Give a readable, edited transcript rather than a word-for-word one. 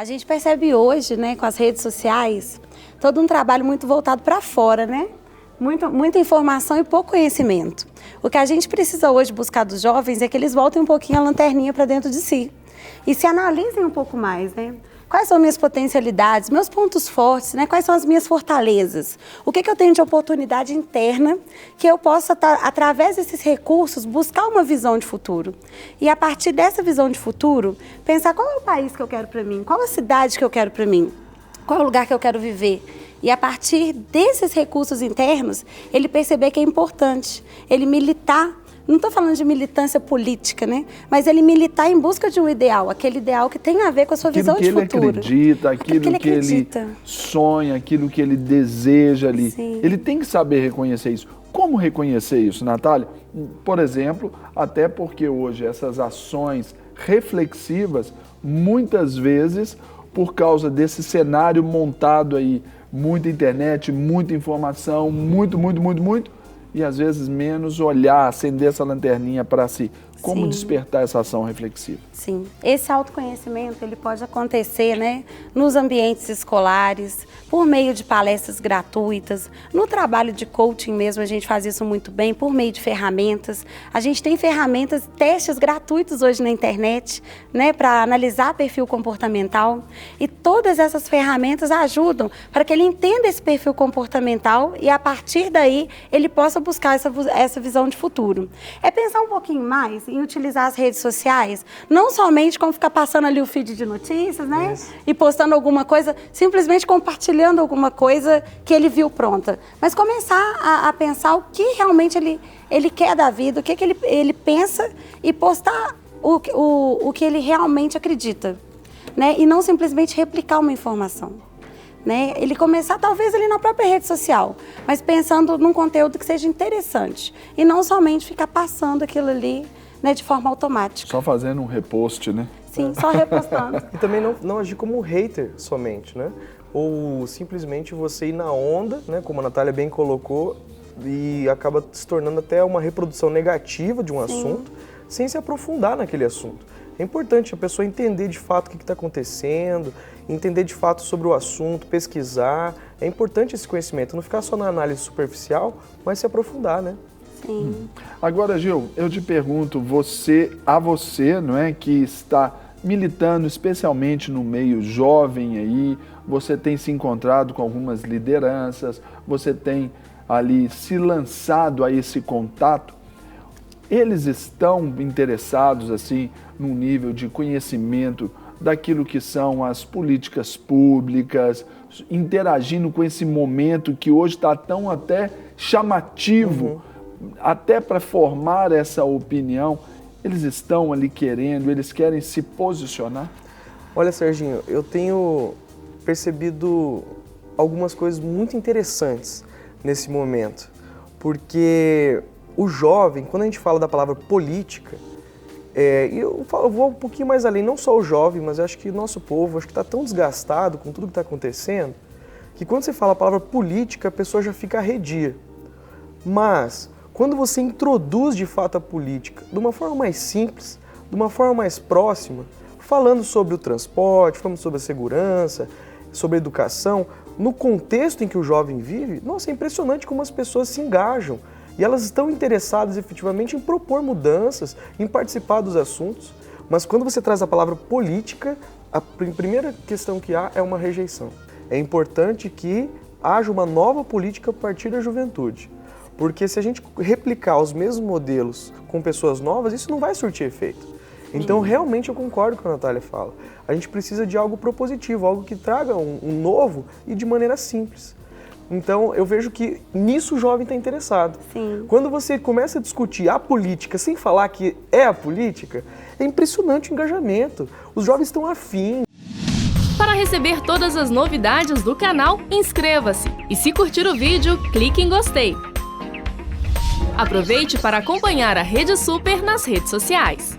A gente percebe hoje, né, com as redes sociais, todo um trabalho muito voltado para fora, né? Muita informação e pouco conhecimento. O que a gente precisa hoje buscar dos jovens é que eles voltem um pouquinho a lanterninha para dentro de si e se analisem um pouco mais, né? Quais são minhas potencialidades, meus pontos fortes, né? Quais são as minhas fortalezas? O que eu tenho de oportunidade interna que eu possa, através desses recursos, buscar uma visão de futuro? E a partir dessa visão de futuro, pensar qual é o país que eu quero para mim, qual a cidade que eu quero para mim, qual é o lugar que eu quero viver. E a partir desses recursos internos, ele perceber que é importante, ele militar. Não estou falando de militância política, né? Mas ele militar em busca de um ideal, aquele ideal que tem a ver com a sua visão de futuro. Aquilo que ele sonha, aquilo que ele deseja ali. Sim. Ele tem que saber reconhecer isso. Como reconhecer isso, Natália? Por exemplo, até porque hoje essas ações reflexivas, muitas vezes, por causa desse cenário montado aí, muita internet, muita informação, muito, e às vezes menos olhar, acender essa lanterninha para si. Como Sim. despertar essa ação reflexiva? Sim, esse autoconhecimento ele pode acontecer, né, nos ambientes escolares, por meio de palestras gratuitas, no trabalho de coaching mesmo, a gente faz isso muito bem, por meio de ferramentas. A gente tem ferramentas, testes gratuitos hoje na internet, né, para analisar perfil comportamental, e todas essas ferramentas ajudam para que ele entenda esse perfil comportamental e a partir daí ele possa buscar essa visão de futuro. É pensar um pouquinho mais em utilizar as redes sociais, não somente como ficar passando ali o feed de notícias, né? Isso. E postando alguma coisa, simplesmente compartilhando alguma coisa que ele viu pronta. Mas começar a pensar o que realmente ele quer da vida, o que ele pensa e postar o que ele realmente acredita, né? E não simplesmente replicar uma informação. Né? Ele começar talvez ali na própria rede social, mas pensando num conteúdo que seja interessante e não somente ficar passando aquilo ali, né, de forma automática. Só fazendo um repost, né? Sim, só repostando. E também não agir como um hater somente, né? Ou simplesmente você ir na onda, né, como a Natália bem colocou, e acaba se tornando até uma reprodução negativa de um assunto, sem se aprofundar naquele assunto. É importante a pessoa entender de fato o que está acontecendo, entender de fato sobre o assunto, pesquisar. É importante esse conhecimento, não ficar só na análise superficial, mas se aprofundar, né? Sim. Agora, Gil, eu te pergunto, você, não é, que está militando especialmente no meio jovem aí, você tem se encontrado com algumas lideranças, você tem ali se lançado a esse contato, eles estão interessados assim num nível de conhecimento daquilo que são as políticas públicas, interagindo com esse momento que hoje está tão até chamativo, até para formar essa opinião, eles estão ali querendo, eles querem se posicionar? Olha, Serginho, eu tenho percebido algumas coisas muito interessantes nesse momento, porque o jovem, quando a gente fala da palavra política, eu vou um pouquinho mais além, não só o jovem, mas eu acho que o nosso povo está tão desgastado com tudo que está acontecendo, que quando você fala a palavra política, a pessoa já fica arredia. Mas, quando você introduz de fato a política de uma forma mais simples, de uma forma mais próxima, falando sobre o transporte, falando sobre a segurança, sobre a educação, no contexto em que o jovem vive, nossa, é impressionante como as pessoas se engajam. E elas estão interessadas efetivamente em propor mudanças, em participar dos assuntos. Mas quando você traz a palavra política, a primeira questão que há é uma rejeição. É importante que haja uma nova política a partir da juventude. Porque se a gente replicar os mesmos modelos com pessoas novas, isso não vai surtir efeito. Então, realmente, eu concordo com o que a Natália fala. A gente precisa de algo propositivo, algo que traga um novo e de maneira simples. Então, eu vejo que nisso o jovem está interessado. Sim. Quando você começa a discutir a política sem falar que é a política, é impressionante o engajamento. Os jovens estão afim. Para receber todas as novidades do canal, inscreva-se. E se curtir o vídeo, clique em gostei. Aproveite para acompanhar a Rede Super nas redes sociais.